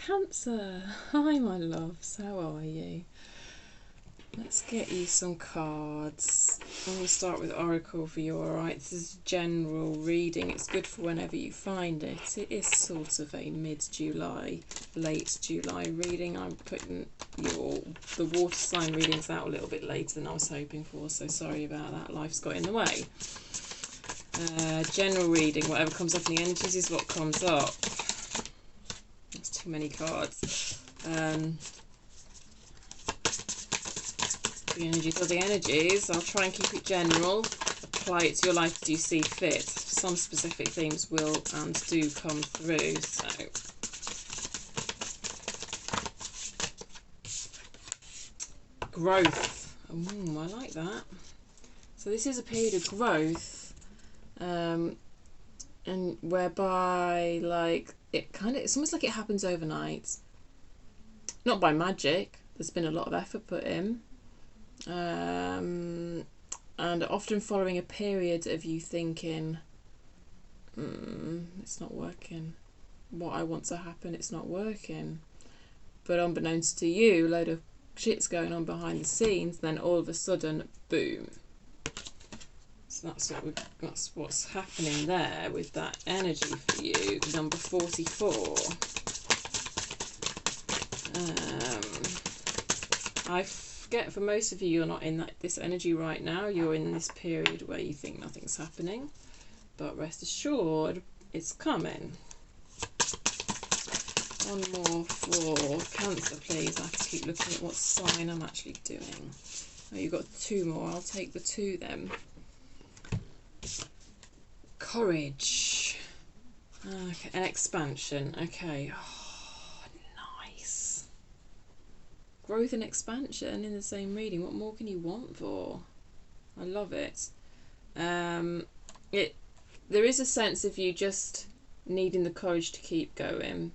Cancer. Hi my loves, how are you? Let's get you some cards. I'm going to start with Oracle for you, alright? This is general reading. It's good for whenever you find it. It is sort of a mid-July, late July reading. I'm putting the water sign readings out a little bit later than I was hoping for, so sorry about that. Life's got in the way. General reading, whatever comes up in the energies is what comes up. That's too many cards. The energies are the energies. I'll try and keep it general. Apply it to your life as you see fit. Some specific themes will and do come through. So, growth. Ooh, I like that. So this is a period of growth, and whereby it's almost like it happens overnight. Not by magic. There's been a lot of effort put in. And often following a period of you thinking, it's not working. What I want to happen, it's not working. But unbeknownst to you, a load of shit's going on behind the scenes. Then all of a sudden, boom. So that's what's happening there with that energy for you. Number 44. I get for most of you, you're not in this energy right now. You're in this period where you think nothing's happening, but rest assured it's coming. One more for Cancer, please. I have to keep looking at what sign I'm actually doing. Oh, you've got two more. I'll take the two then. Courage. Okay, an expansion. Okay. Growth and expansion in the same reading. What more can you want for? I love it. There is a sense of you just needing the courage to keep going,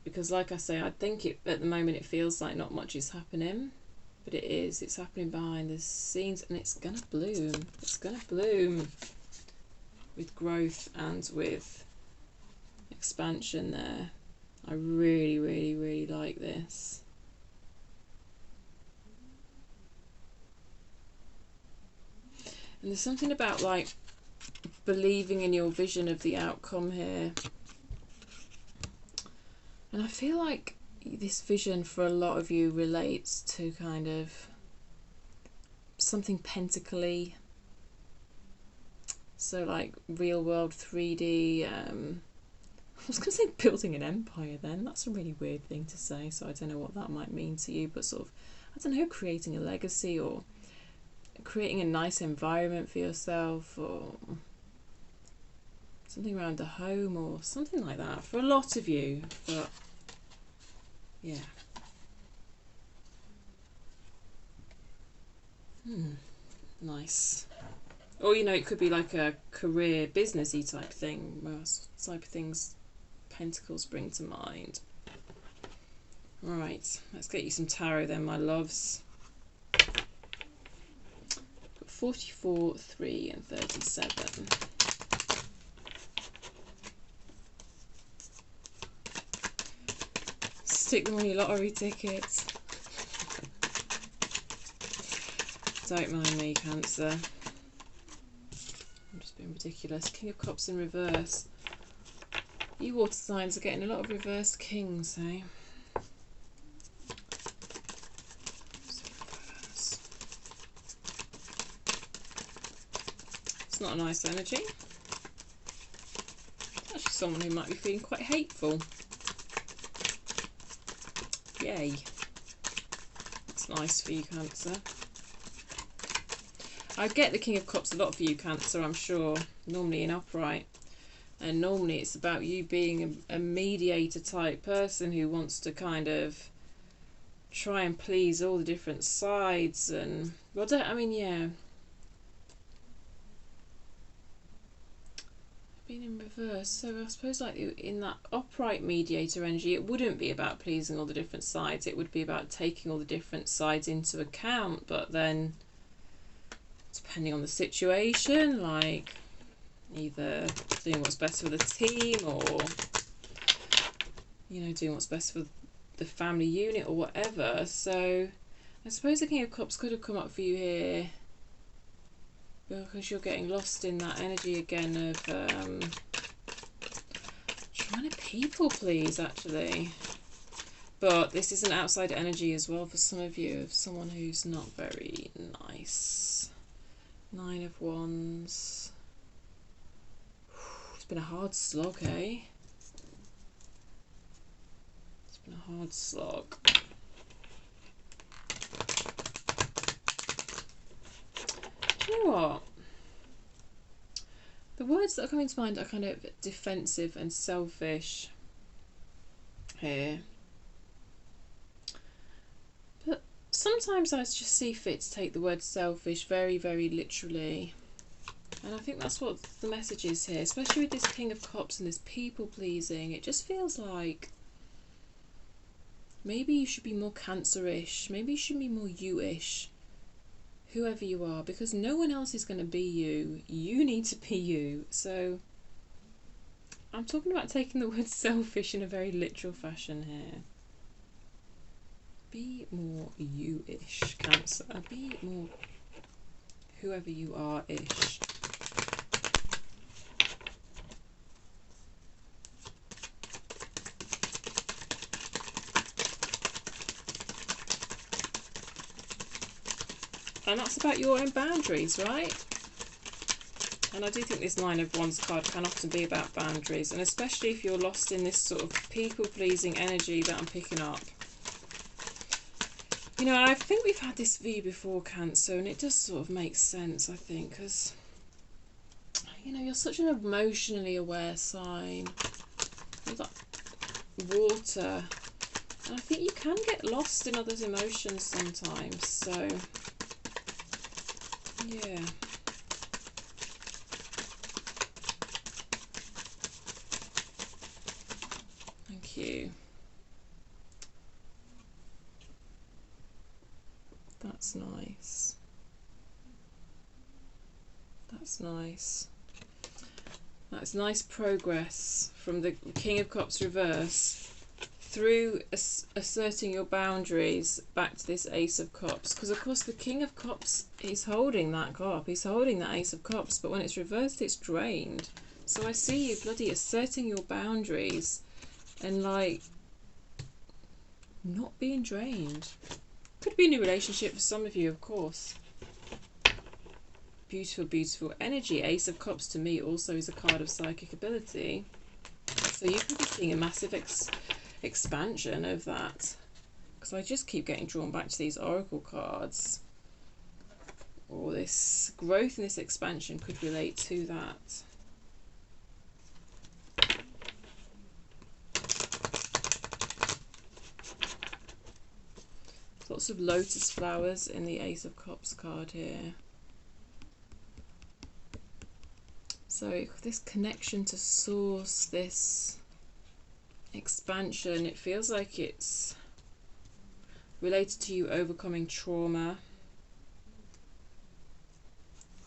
because like I say, I think at the moment it feels like not much is happening, but it is. It's happening behind the scenes, and it's gonna bloom. It's gonna bloom with growth and with expansion there. I really, really, really like this. And there's something about like believing in your vision of the outcome here. And I feel like this vision for a lot of you relates to kind of something pentacly. So like real world 3D. I was going to say building an empire then. That's a really weird thing to say. So I don't know what that might mean to you. But sort of, I don't know, creating a legacy or creating a nice environment for yourself, or something around the home or something like that for a lot of you. But yeah, nice. Or it could be like a career businessy type thing. Most type of things pentacles bring to mind. Right, let's get you some tarot then, my loves. 44, 3 and 37. Stick them on your lottery tickets. Don't mind me, Cancer. I'm just being ridiculous. King of Cups in reverse. You water signs are getting a lot of reversed kings, eh? Not a nice energy. Actually someone who might be feeling quite hateful. Yay. That's nice for you, Cancer. I get the King of Cups a lot for you, Cancer, I'm sure. Normally in upright. And normally it's about you being a mediator type person who wants to kind of try and please all the different sides. And, well, yeah. Been in reverse, so I suppose like in that upright mediator energy, it wouldn't be about pleasing all the different sides. It would be about taking all the different sides into account, but then depending on the situation, like either doing what's best for the team or you know, doing what's best for the family unit or whatever. So I suppose the King of Cups could have come up for you here because you're getting lost in that energy again of trying to people please, actually. But this is an outside energy as well for some of you, of someone who's not very nice. 9 of Wands. It's been a hard slog, eh? It's been a hard slog. Do you know what? The words that are coming to mind are kind of defensive and selfish here. But sometimes I just see fit to take the word selfish very, very literally. And I think that's what the message is here, especially with this King of Cups and this people pleasing. It just feels like maybe you should be more Cancerish, maybe you should be more you-ish, whoever you are, because no one else is going to be you. You need to be you. So I'm talking about taking the word selfish in a very literal fashion here. Be more you-ish, Cancer. Be more whoever you are-ish. And that's about your own boundaries, right? And I do think this 9 of Wands card can often be about boundaries, and especially if you're lost in this sort of people-pleasing energy that I'm picking up. You know, I think we've had this view before, Cancer, and it does sort of make sense, I think, because, you know, you're such an emotionally aware sign. You're that water. And I think you can get lost in others' emotions sometimes, so yeah. Thank you. That's nice. That's nice. That's nice progress from the King of Cups reverse through asserting your boundaries back to this Ace of Cups, because of course the King of Cups is holding that cup, he's holding that Ace of Cups, but when it's reversed it's drained. So I see you bloody asserting your boundaries and like not being drained. Could be a new relationship for some of you, of course. Beautiful, beautiful energy. Ace of Cups to me also is a card of psychic ability, so you could be seeing a massive expansion of that, because I just keep getting drawn back to these oracle cards. Or this growth and this expansion could relate to that. Lots of lotus flowers in the Ace of Cups card here. So this connection to source, this expansion, it feels like it's related to you overcoming trauma,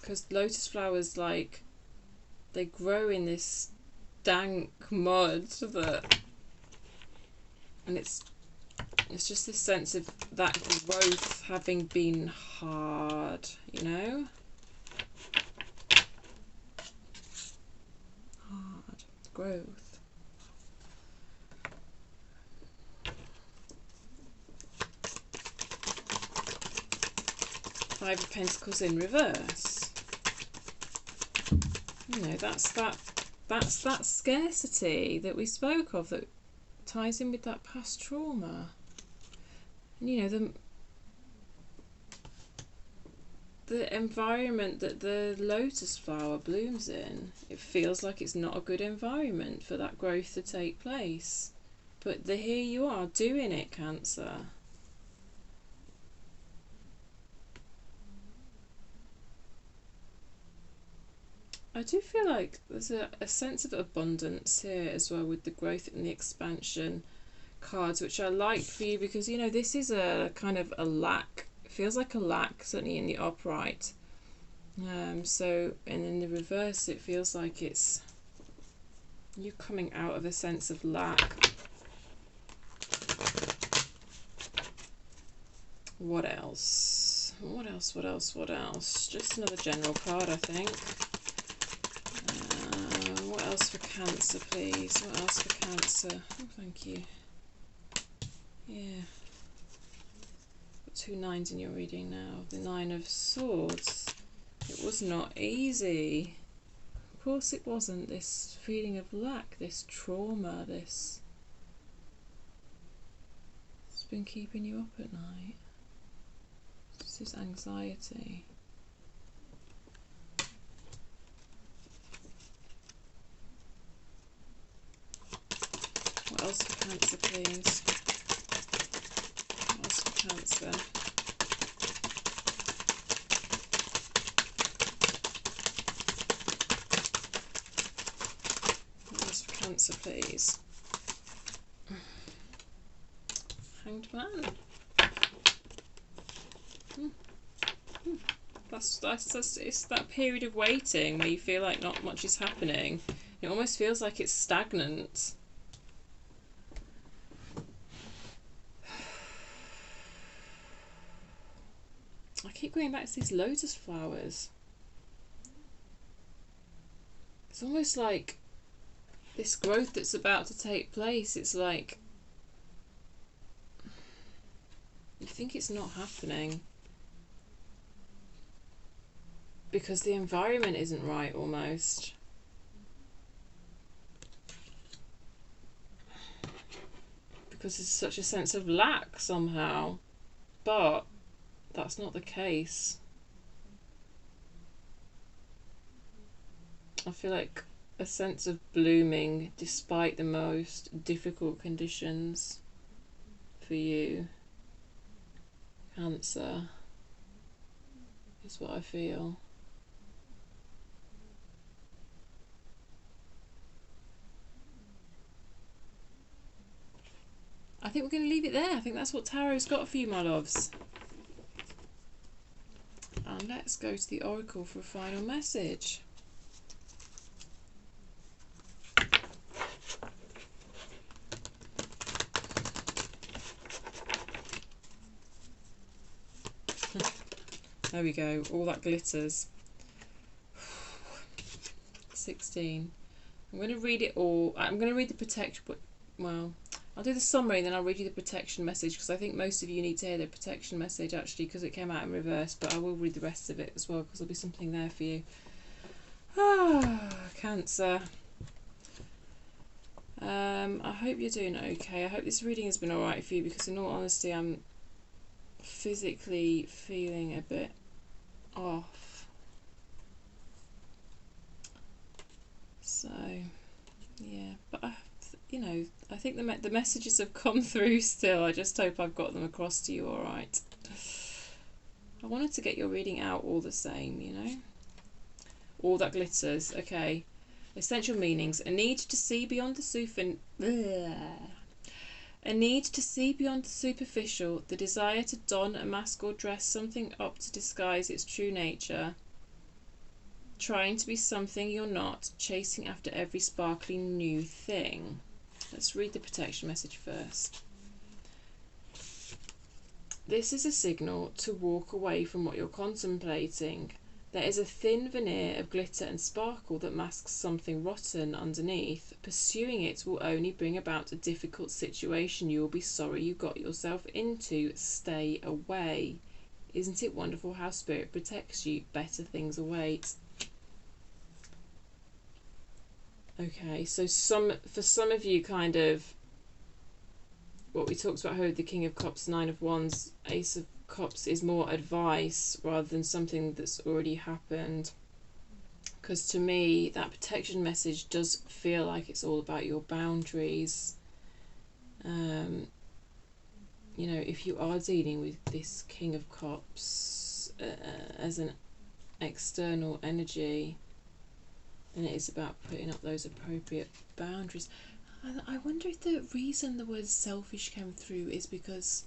because lotus flowers, like, they grow in this dank mud that, and it's just this sense of that growth having been hard, you know, hard growth. Five of Pentacles in reverse. You know, that's that scarcity that we spoke of that ties in with that past trauma. And you know, the environment that the lotus flower blooms in, it feels like it's not a good environment for that growth to take place. But here you are doing it, Cancer. I do feel like there's a sense of abundance here as well with the growth and the expansion cards, which I like for you, because you know this is a kind of a lack. It feels like a lack, certainly in the upright. So, and in the reverse it feels like it's you coming out of a sense of lack. What else? What else? What else? What else? Just another general card, I think. What else for Cancer, please? What else for Cancer? Oh, thank you. Yeah. Got 2 9s in your reading now. The 9 of Swords. It was not easy. Of course it wasn't. This feeling of lack, this trauma, this... It's been keeping you up at night. This is anxiety. What else for Cancer, please? What else for Cancer? What else for Cancer, please? Hanged Man. That's it's that period of waiting where you feel like not much is happening. It almost feels like it's stagnant. I keep going back to these lotus flowers. It's almost like this growth that's about to take place. It's like you think it's not happening because the environment isn't right, almost. Because there's such a sense of lack somehow. But that's not the case. I feel like a sense of blooming despite the most difficult conditions for you, Cancer, is what I feel. I think we're going to leave it there. I think that's what Tarot's got for you, my loves. And let's go to the Oracle for a final message. There we go. All that glitters. 16. I'm going to read it all. I'm going to read the protection. Well, I'll do the summary and then I'll read you the protection message because I think most of you need to hear the protection message actually because it came out in reverse, but I will read the rest of it as well because there'll be something there for you. Cancer. I hope you're doing okay. I hope this reading has been alright for you because in all honesty I'm physically feeling a bit off. So, yeah, but you know, I think the messages have come through still. I just hope I've got them across to you all right. I wanted to get your reading out all the same, you know. All that glitters. Okay. Essential meanings. A need to see beyond the A need to see beyond the superficial, the desire to don a mask or dress something up to disguise its true nature, trying to be something you're not, chasing after every sparkling new thing. Let's read the protection message first. This is a signal to walk away from what you're contemplating. There is a thin veneer of glitter and sparkle that masks something rotten underneath. Pursuing it will only bring about a difficult situation you will be sorry you got yourself into. Stay away. Isn't it wonderful how spirit protects you? Better things await. Okay, so for some of you, kind of what we talked about here with the King of Cups, Nine of Wands, Ace of Cups is more advice rather than something that's already happened. Because to me, that protection message does feel like it's all about your boundaries. You know, if you are dealing with this King of Cups as an external energy, then it is about putting up those appropriate boundaries. And I wonder if the reason the word selfish came through is because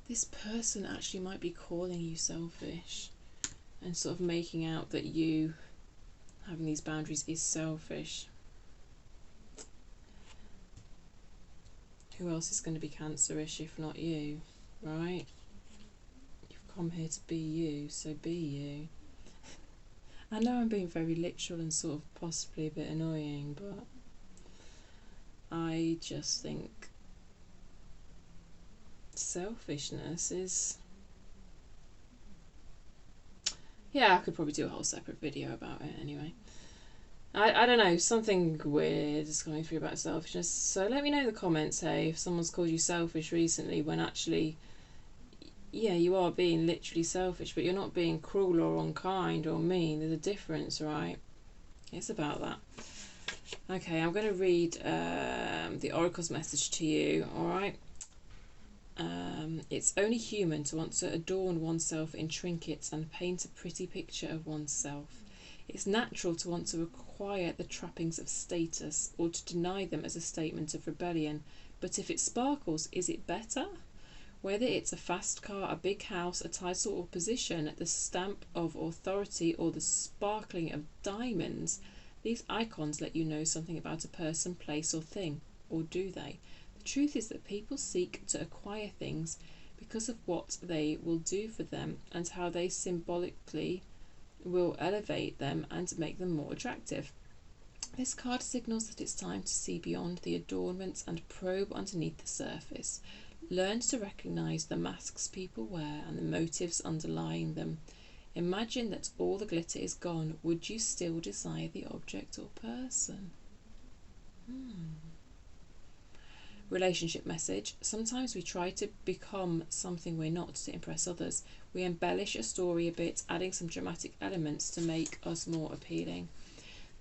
this person actually might be calling you selfish and sort of making out that you having these boundaries is selfish. Who else is going to be Cancerish if not you, right? come here to be you, so be you. I know I'm being very literal and sort of possibly a bit annoying, but I just think selfishness is... Yeah, I could probably do a whole separate video about it anyway. I don't know, something weird is coming through about selfishness. So let me know in the comments, hey, if someone's called you selfish recently when actually, yeah, you are being literally selfish, but you're not being cruel or unkind or mean. There's a difference, right? It's about that. Okay, I'm going to read the Oracle's message to you, alright? It's only human to want to adorn oneself in trinkets and paint a pretty picture of oneself. It's natural to want to acquire the trappings of status or to deny them as a statement of rebellion. But if it sparkles, is it better? Whether it's a fast car, a big house, a title or position, the stamp of authority or the sparkling of diamonds, these icons let you know something about a person, place or thing. Or do they? The truth is that people seek to acquire things because of what they will do for them and how they symbolically will elevate them and make them more attractive. This card signals that it's time to see beyond the adornments and probe underneath the surface. Learn to recognise the masks people wear and the motives underlying them. Imagine that all the glitter is gone. Would you still desire the object or person? Relationship message. Sometimes we try to become something we're not to impress others. We embellish a story a bit, adding some dramatic elements to make us more appealing.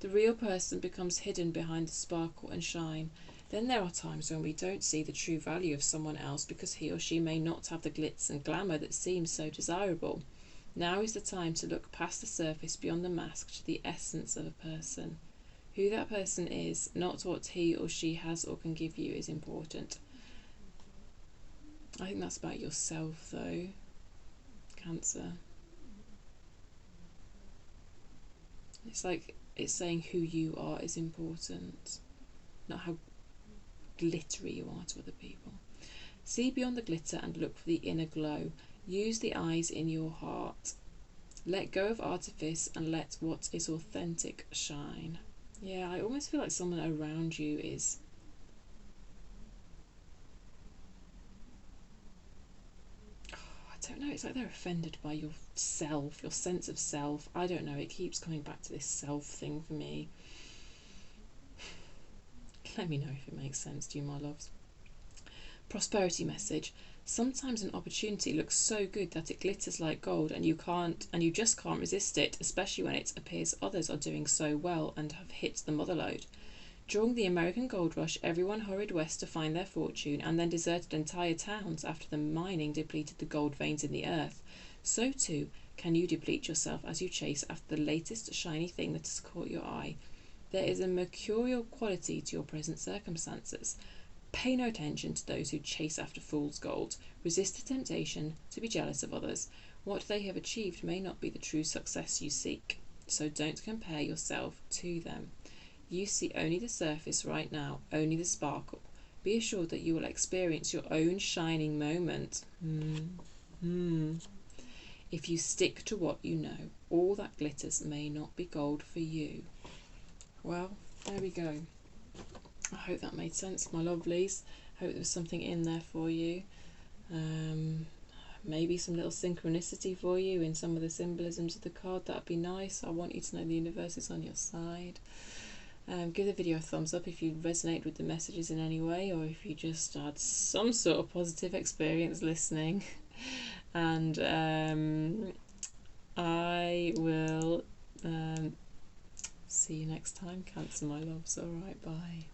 The real person becomes hidden behind the sparkle and shine. Then there are times when we don't see the true value of someone else because he or she may not have the glitz and glamour that seems so desirable. Now is the time to look past the surface, beyond the mask, to the essence of a person. Who that person is, not what he or she has or can give you, is important. I think that's about yourself, though, Cancer. It's like it's saying who you are is important, not how glittery you are to other people. See beyond the glitter and look for the inner glow. Use the eyes in your heart. Let go of artifice and let what is authentic shine. Yeah, I almost feel like someone around you is... I don't know, it's like they're offended by your self, your sense of self. I don't know, it keeps coming back to this self thing for me. Let me know if it makes sense to you, my loves. Prosperity message. Sometimes an opportunity looks so good that it glitters like gold and you just can't resist it, especially when it appears others are doing so well and have hit the motherlode. During the American gold rush, everyone hurried west to find their fortune and then deserted entire towns after the mining depleted the gold veins in the earth. So too can you deplete yourself as you chase after the latest shiny thing that has caught your eye. There is a mercurial quality to your present circumstances. Pay no attention to those who chase after fool's gold. Resist the temptation to be jealous of others. What they have achieved may not be the true success you seek, so don't compare yourself to them. You see only the surface right now, only the sparkle. Be assured that you will experience your own shining moment. If you stick to what you know, all that glitters may not be gold for you. Well, there we go. I hope that made sense, my lovelies. I hope there was something in there for you. Maybe some little synchronicity for you in some of the symbolisms of the card. That'd be nice. I want you to know the universe is on your side. Give the video a thumbs up if you resonate with the messages in any way, or if you just had some sort of positive experience listening. And I will see you next time, Cancer, my loves. Alright, bye.